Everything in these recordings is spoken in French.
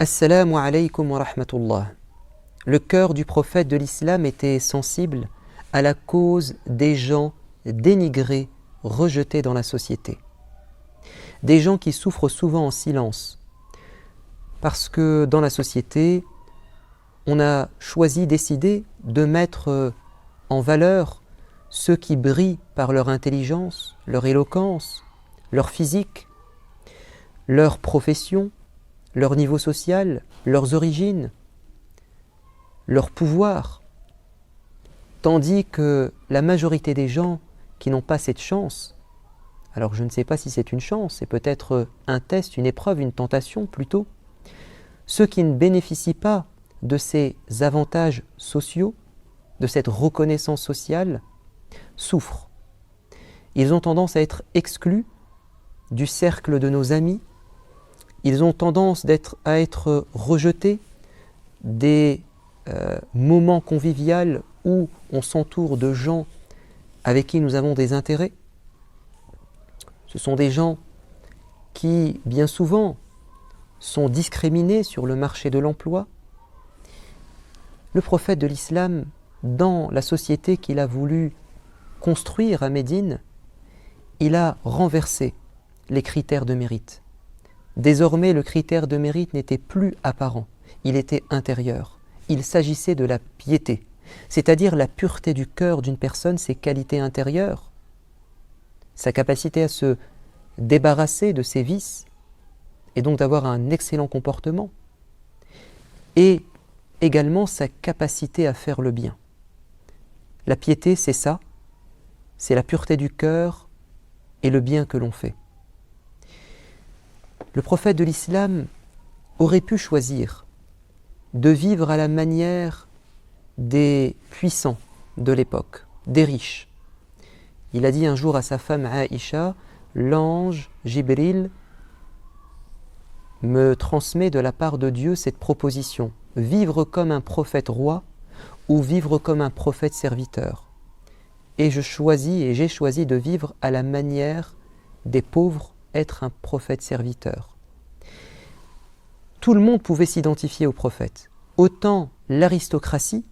Assalamu alaykum wa rahmatullah. Le cœur du prophète de l'islam était sensible à la cause des gens dénigrés, rejetés dans la société. Des gens qui souffrent souvent en silence, parce que dans la société, on a décidé de mettre en valeur ceux qui brillent par leur intelligence, leur éloquence, leur physique, leur profession, leur niveau social, leurs origines, leur pouvoir, tandis que la majorité des gens qui n'ont pas cette chance, alors je ne sais pas si c'est une chance, c'est peut-être un test, une épreuve, une tentation plutôt, ceux qui ne bénéficient pas de ces avantages sociaux, de cette reconnaissance sociale, souffrent. Ils ont tendance à être exclus du cercle de nos amis. Ils ont tendance à être rejetés des moments conviviaux où on s'entoure de gens avec qui nous avons des intérêts. Ce sont des gens qui, bien souvent, sont discriminés sur le marché de l'emploi. Le prophète de l'islam, dans la société qu'il a voulu construire à Médine, il a renversé les critères de mérite. Désormais, le critère de mérite n'était plus apparent, il était intérieur. Il s'agissait de la piété, c'est-à-dire la pureté du cœur d'une personne, ses qualités intérieures, sa capacité à se débarrasser de ses vices et donc d'avoir un excellent comportement, et également sa capacité à faire le bien. La piété, c'est ça, c'est la pureté du cœur et le bien que l'on fait. Le prophète de l'islam aurait pu choisir de vivre à la manière des puissants de l'époque, des riches. Il a dit un jour à sa femme Aïcha, l'ange Jibril me transmet de la part de Dieu cette proposition, vivre comme un prophète roi ou vivre comme un prophète serviteur. Et j'ai choisi de vivre à la manière des pauvres, être un prophète serviteur. Tout le monde pouvait s'identifier au prophète, autant l'aristocratie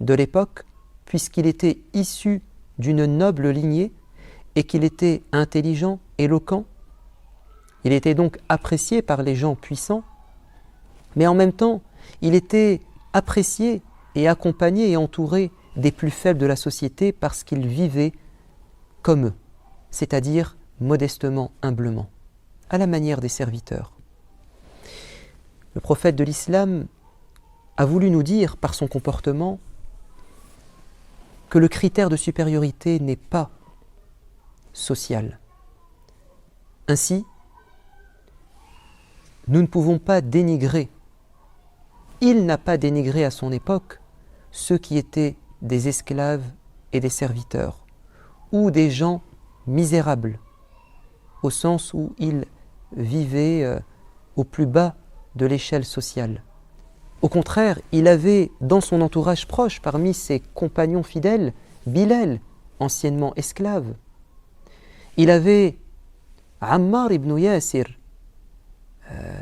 de l'époque, puisqu'il était issu d'une noble lignée et qu'il était intelligent, éloquent. Il était donc apprécié par les gens puissants, mais en même temps, il était apprécié et accompagné et entouré des plus faibles de la société parce qu'il vivait comme eux, c'est-à-dire modestement, humblement, à la manière des serviteurs. Le prophète de l'islam a voulu nous dire par son comportement que le critère de supériorité n'est pas social. Ainsi, nous ne pouvons pas dénigrer, il n'a pas dénigré à son époque ceux qui étaient des esclaves et des serviteurs, ou des gens misérables, au sens où ils vivaient au plus bas de l'échelle sociale. Au contraire, il avait dans son entourage proche, parmi ses compagnons fidèles, Bilal, anciennement esclave. Il avait Ammar ibn Yasir,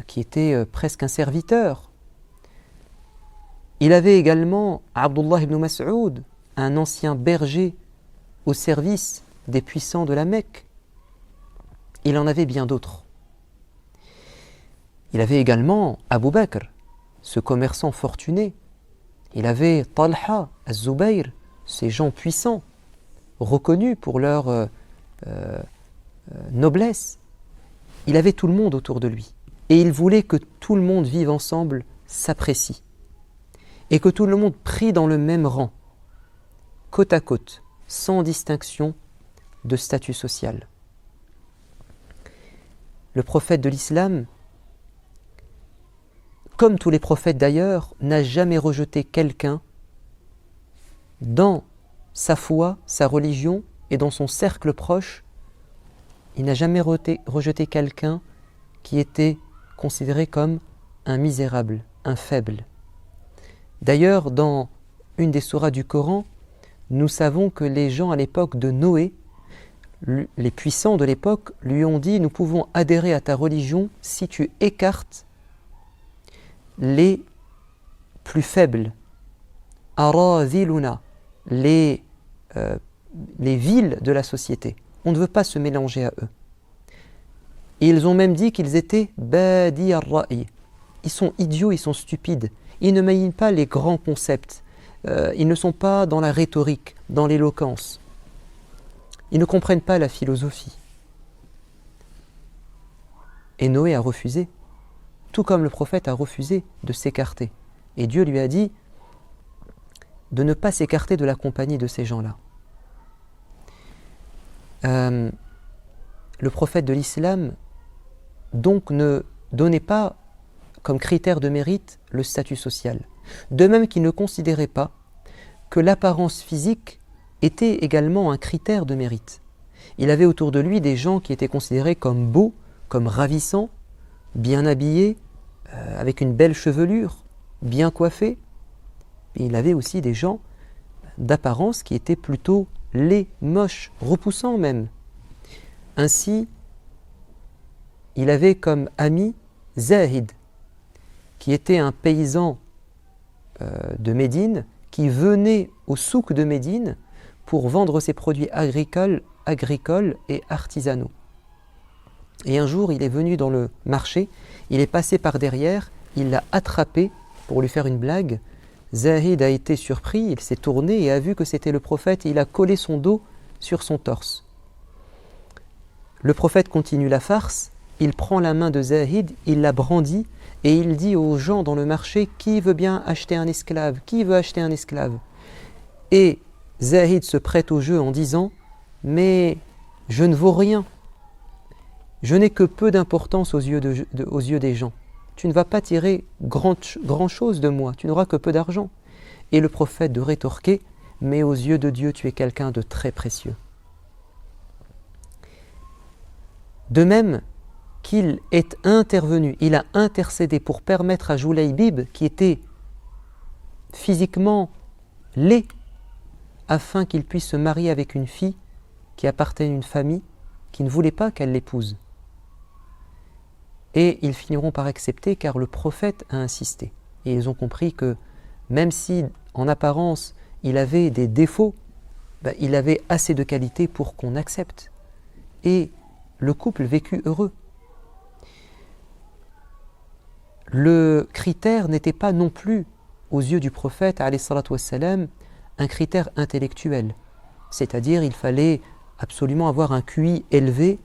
qui était presque un serviteur. Il avait également Abdullah ibn Mas'ud, un ancien berger au service des puissants de la Mecque. Il en avait bien d'autres. Il avait également Abu Bakr, ce commerçant fortuné. Il avait Talha, Az-Zubayr, ces gens puissants, reconnus pour leur noblesse. Il avait tout le monde autour de lui. Et il voulait que tout le monde vive ensemble, s'apprécie. Et que tout le monde prie dans le même rang, côte à côte, sans distinction de statut social. Le prophète de l'islam, comme tous les prophètes d'ailleurs, n'a jamais rejeté quelqu'un dans sa foi, sa religion et dans son cercle proche. Il n'a jamais rejeté quelqu'un qui était considéré comme un misérable, un faible. D'ailleurs, dans une des sourates du Coran, nous savons que les gens à l'époque de Noé, les puissants de l'époque, lui ont dit « Nous pouvons adhérer à ta religion si tu écartes les plus faibles, aradhiluna, les villes de la société. On ne veut pas se mélanger à eux. Et ils ont même dit qu'ils étaient badi ar-ra'i. Ils sont idiots, ils sont stupides. Ils ne mènent pas les grands concepts. Ils ne sont pas dans la rhétorique, dans l'éloquence. Ils ne comprennent pas la philosophie. Et Noé a refusé, tout comme le prophète a refusé de s'écarter. Et Dieu lui a dit de ne pas s'écarter de la compagnie de ces gens-là. Le prophète de l'islam donc ne donnait pas comme critère de mérite le statut social. De même qu'il ne considérait pas que l'apparence physique était également un critère de mérite. Il avait autour de lui des gens qui étaient considérés comme beaux, comme ravissants, bien habillés, avec une belle chevelure, bien coiffés. Et il avait aussi des gens d'apparence qui étaient plutôt laids, moches, repoussants même. Ainsi, il avait comme ami Zahid, qui était un paysan de Médine, qui venait au souk de Médine pour vendre ses produits agricoles et artisanaux. Et un jour, il est venu dans le marché, il est passé par derrière, il l'a attrapé pour lui faire une blague. Zahid a été surpris, il s'est tourné et a vu que c'était le prophète et il a collé son dos sur son torse. Le prophète continue la farce, il prend la main de Zahid, il la brandit et il dit aux gens dans le marché « Qui veut bien acheter un esclave ? Qui veut acheter un esclave ?» Et Zahid se prête au jeu en disant « Mais je ne vaux rien. Je n'ai que peu d'importance aux yeux des gens. Tu ne vas pas tirer grand-chose de moi, tu n'auras que peu d'argent. » Et le prophète de rétorquer « Mais aux yeux de Dieu, tu es quelqu'un de très précieux. » De même qu'il est intervenu, il a intercédé pour permettre à Julaybib, qui était physiquement laid, afin qu'il puisse se marier avec une fille qui appartenait à une famille qui ne voulait pas qu'elle l'épouse. Et ils finiront par accepter car le prophète a insisté. Et ils ont compris que même si en apparence il avait des défauts, il avait assez de qualités pour qu'on accepte. Et le couple vécut heureux. Le critère n'était pas non plus, aux yeux du prophète, alayhi salatu wassalam, un critère intellectuel. C'est-à-dire, il fallait absolument avoir un QI élevé,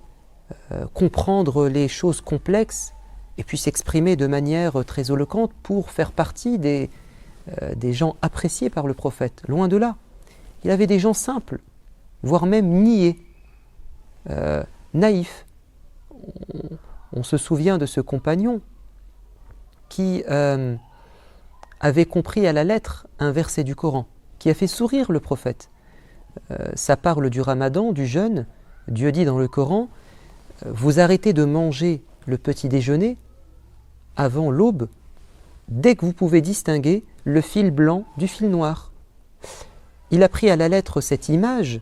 comprendre les choses complexes, et puis s'exprimer de manière très éloquente pour faire partie des gens appréciés par le prophète. Loin de là. Il avait des gens simples, voire même niais, naïfs. On se souvient de ce compagnon qui avait compris à la lettre un verset du Coran, qui a fait sourire le prophète. Ça parle du ramadan, du jeûne. Dieu dit dans le Coran, vous arrêtez de manger le petit déjeuner avant l'aube, dès que vous pouvez distinguer le fil blanc du fil noir. Il a pris à la lettre cette image,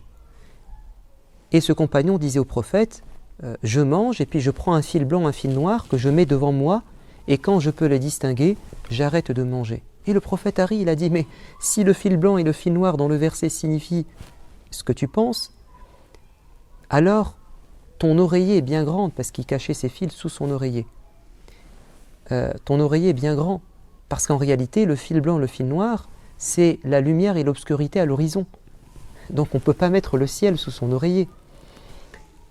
et ce compagnon disait au prophète, je mange et puis je prends un fil blanc, un fil noir que je mets devant moi, et quand je peux les distinguer, j'arrête de manger. Et le prophète a ri, il a dit, mais si le fil blanc et le fil noir dans le verset signifient ce que tu penses, alors ton oreiller est bien grand, parce qu'il cachait ses fils sous son oreiller. Ton oreiller est bien grand, parce qu'en réalité, le fil blanc, le fil noir, c'est la lumière et l'obscurité à l'horizon. Donc on ne peut pas mettre le ciel sous son oreiller.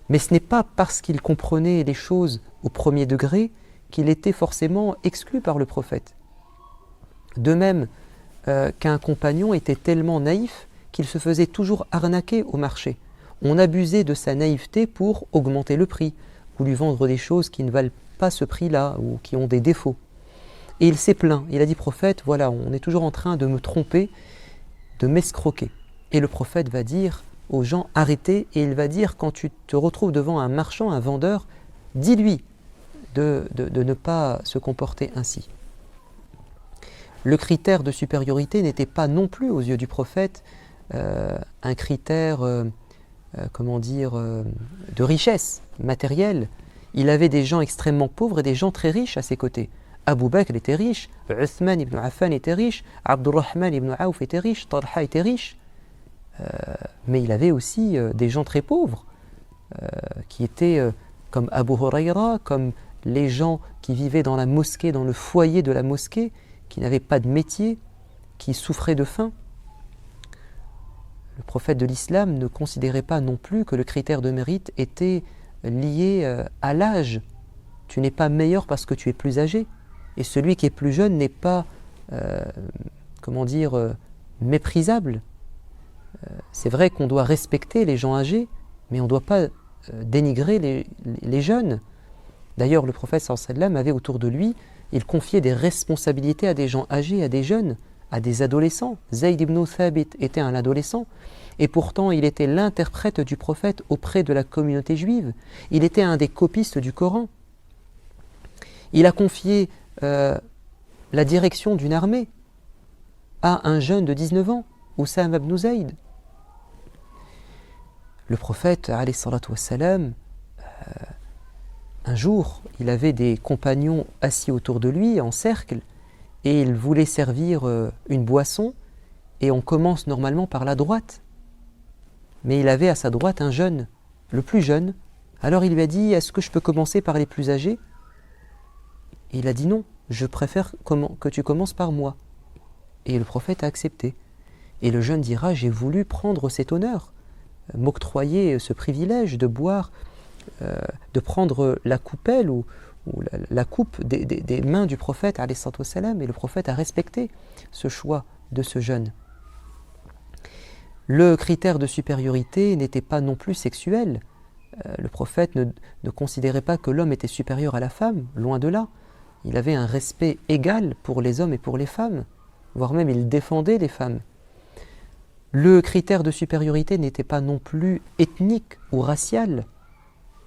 Mais ce n'est pas parce qu'il comprenait les choses au premier degré qu'il était forcément exclu par le prophète. De même qu'un compagnon était tellement naïf qu'il se faisait toujours arnaquer au marché. On abusait de sa naïveté pour augmenter le prix, ou lui vendre des choses qui ne valent pas ce prix-là, ou qui ont des défauts. Et il s'est plaint, il a dit, prophète, voilà, on est toujours en train de me tromper, de m'escroquer. Et le prophète va dire aux gens, arrêtez, et il va dire, quand tu te retrouves devant un marchand, un vendeur, dis-lui de ne pas se comporter ainsi. Le critère de supériorité n'était pas non plus aux yeux du prophète un critère, de richesse matérielle. Il avait des gens extrêmement pauvres et des gens très riches à ses côtés. Abu Bakr était riche, Uthman ibn Affan était riche, Abdurrahman ibn Auf était riche, Talha était riche. Mais il avait aussi des gens très pauvres qui étaient comme Abu Huraira, comme les gens qui vivaient dans la mosquée, dans le foyer de la mosquée, qui n'avaient pas de métier, qui souffraient de faim. Le prophète de l'islam ne considérait pas non plus que le critère de mérite était lié à l'âge. Tu n'es pas meilleur parce que tu es plus âgé. Et celui qui est plus jeune n'est pas, méprisable. C'est vrai qu'on doit respecter les gens âgés, mais on ne doit pas dénigrer les jeunes. D'ailleurs, le prophète sallallahu alayhi wa sallam avait autour de lui, il confiait des responsabilités à des gens âgés, à des jeunes, à des adolescents. Zayd ibn Thabit était un adolescent, et pourtant il était l'interprète du prophète auprès de la communauté juive. Il était un des copistes du Coran. Il a confié la direction d'une armée à un jeune de 19 ans, Oussama ibn Zayd. Le prophète, alayhi salatu wassalam, un jour, il avait des compagnons assis autour de lui en cercle et il voulait servir une boisson et on commence normalement par la droite. Mais il avait à sa droite un jeune, le plus jeune. Alors il lui a dit « Est-ce que je peux commencer par les plus âgés ?» Et il a dit « Non, je préfère que tu commences par moi. » Et le prophète a accepté. Et le jeune dira « J'ai voulu prendre cet honneur, m'octroyer ce privilège de boire, de prendre la coupelle ou la coupe des mains du prophète, alayhi salatu wassalam, et le prophète a respecté ce choix de ce jeune. Le critère de supériorité n'était pas non plus sexuel. Le prophète ne considérait pas que l'homme était supérieur à la femme, loin de là. Il avait un respect égal pour les hommes et pour les femmes, voire même il défendait les femmes. Le critère de supériorité n'était pas non plus ethnique ou racial.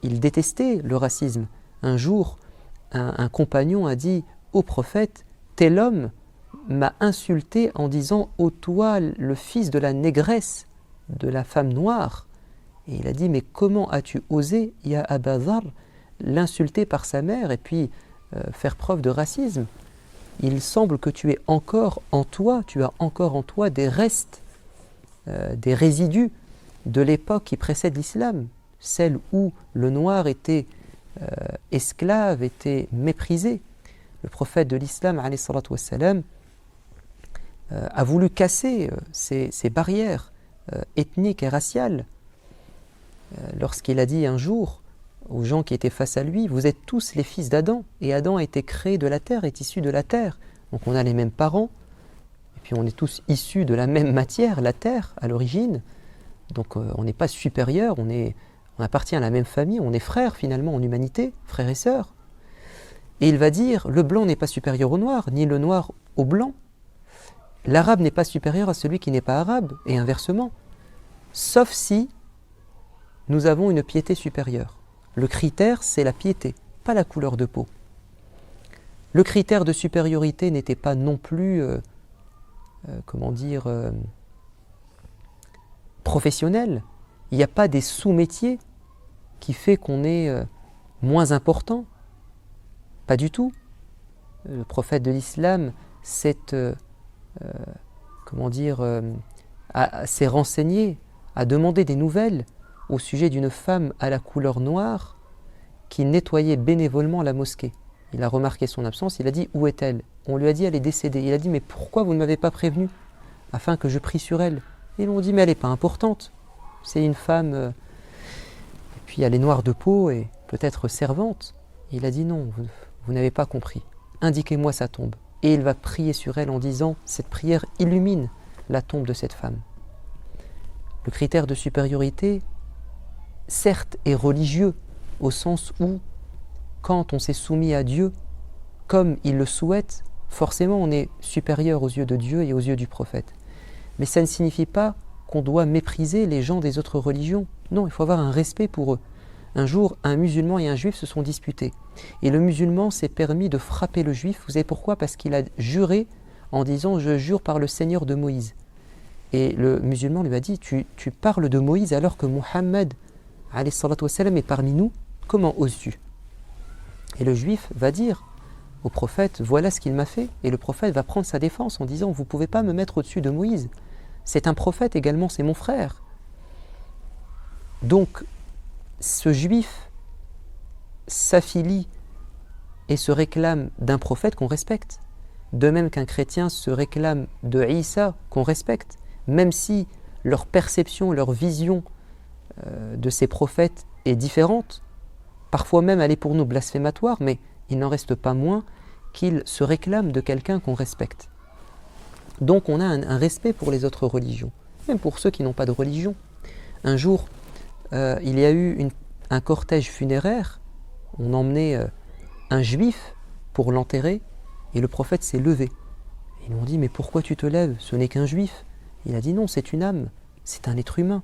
Il détestait le racisme. Un jour, un compagnon a dit au prophète « Tel homme m'a insulté en disant « Ô toi, le fils de la négresse, de la femme noire ». Et il a dit « Mais comment as-tu osé, ya Aba Dharr, l'insulter par sa mère et puis faire preuve de racisme ? Il semble que tu as encore en toi des restes, des résidus de l'époque qui précède l'islam, celle où le noir était esclave, était méprisé. » Le prophète de l'islam, alayhi salatu wassalam, a voulu casser ces barrières ethniques et raciales lorsqu'il a dit un jour aux gens qui étaient face à lui « Vous êtes tous les fils d'Adam, et Adam a été créé de la terre, est issu de la terre. » Donc on a les mêmes parents, et puis on est tous issus de la même matière, la terre, à l'origine. Donc on n'est pas supérieur, on appartient à la même famille, on est frères finalement en humanité, frères et sœurs. Et il va dire, le blanc n'est pas supérieur au noir, ni le noir au blanc. L'arabe n'est pas supérieur à celui qui n'est pas arabe, et inversement. Sauf si nous avons une piété supérieure. Le critère, c'est la piété, pas la couleur de peau. Le critère de supériorité n'était pas non plus, professionnel. Il n'y a pas des sous-métiers qui fait qu'on est moins important. Pas du tout. Le prophète de l'islam s'est renseigné, a demandé des nouvelles au sujet d'une femme à la couleur noire qui nettoyait bénévolement la mosquée. Il a remarqué son absence, il a dit « Où est-elle » On lui a dit « Elle est décédée ». Il a dit « Mais pourquoi vous ne m'avez pas prévenu afin que je prie sur elle ?» Ils m'ont dit « Mais elle n'est pas importante. C'est une femme, et puis elle est noire de peau et peut-être servante. » Il a dit « Non, vous n'avez pas compris. Indiquez-moi sa tombe. » Et il va prier sur elle en disant « Cette prière illumine la tombe de cette femme. » Le critère de supériorité, certes, est religieux, au sens où, quand on s'est soumis à Dieu, comme il le souhaite, forcément on est supérieur aux yeux de Dieu et aux yeux du prophète. Mais ça ne signifie pas qu'on doit mépriser les gens des autres religions. Non, il faut avoir un respect pour eux. Un jour, un musulman et un juif se sont disputés. Et le musulman s'est permis de frapper le juif. Vous savez pourquoi ? Parce qu'il a juré en disant « Je jure par le Seigneur de Moïse ». Et le musulman lui a dit « Tu parles de Moïse alors que Muhammad alayhi salatu wassalam est parmi nous, comment oses-tu » Et le juif va dire « au prophète, voilà ce qu'il m'a fait. Et le prophète va prendre sa défense en disant, vous ne pouvez pas me mettre au-dessus de Moïse. C'est un prophète également, c'est mon frère. Donc, ce juif s'affilie et se réclame d'un prophète qu'on respecte. De même qu'un chrétien se réclame de Isa qu'on respecte, même si leur perception, leur vision de ces prophètes est différente. Parfois même elle est pour nous blasphématoire, mais il n'en reste pas moins qu'il se réclame de quelqu'un qu'on respecte. Donc on a un respect pour les autres religions, même pour ceux qui n'ont pas de religion. Un jour, il y a eu un cortège funéraire, on emmenait un juif pour l'enterrer, et le prophète s'est levé. Ils lui ont dit, mais pourquoi tu te lèves? Ce n'est qu'un juif. Il a dit, non, c'est une âme, c'est un être humain.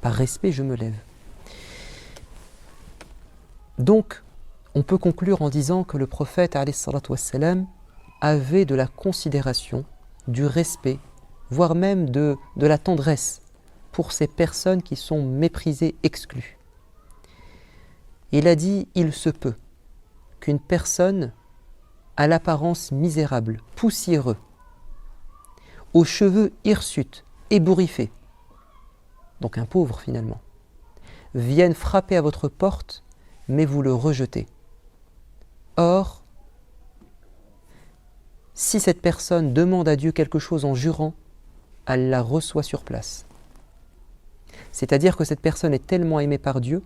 Par respect, je me lève. Donc, on peut conclure en disant que le prophète alayhi salatu wassalam, avait de la considération, du respect, voire même de la tendresse pour ces personnes qui sont méprisées, exclues. Il a dit, il se peut qu'une personne à l'apparence misérable, poussiéreux, aux cheveux hirsutes, ébouriffés, donc un pauvre finalement, vienne frapper à votre porte, mais vous le rejetez. Or, si cette personne demande à Dieu quelque chose en jurant, elle la reçoit sur place. C'est-à-dire que cette personne est tellement aimée par Dieu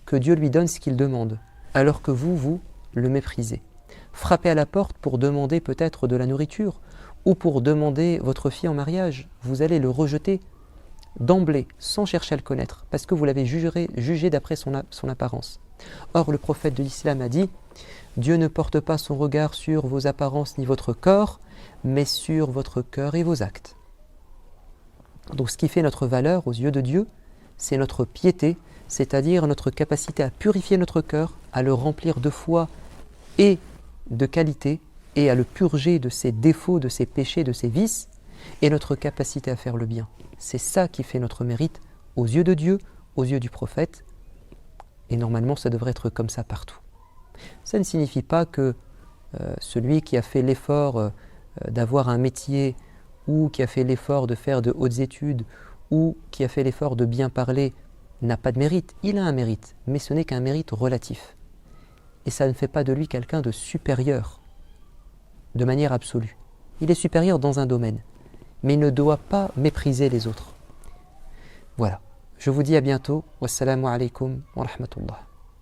que Dieu lui donne ce qu'il demande, alors que vous le méprisez. Frappez à la porte pour demander peut-être de la nourriture ou pour demander votre fille en mariage, vous allez le rejeter d'emblée, sans chercher à le connaître, parce que vous l'avez jugé d'après son apparence. Or, le prophète de l'islam a dit, Dieu ne porte pas son regard sur vos apparences ni votre corps, mais sur votre cœur et vos actes. Donc ce qui fait notre valeur aux yeux de Dieu, c'est notre piété, c'est-à-dire notre capacité à purifier notre cœur, à le remplir de foi et de qualité, et à le purger de ses défauts, de ses péchés, de ses vices, et notre capacité à faire le bien. C'est ça qui fait notre mérite aux yeux de Dieu, aux yeux du prophète, et normalement ça devrait être comme ça partout. Ça ne signifie pas que celui qui a fait l'effort d'avoir un métier, ou qui a fait l'effort de faire de hautes études, ou qui a fait l'effort de bien parler, n'a pas de mérite. Il a un mérite, mais ce n'est qu'un mérite relatif. Et ça ne fait pas de lui quelqu'un de supérieur, de manière absolue. Il est supérieur dans un domaine, mais il ne doit pas mépriser les autres. Voilà. Je vous dis à bientôt. Wassalamu alaikum wa rahmatullah.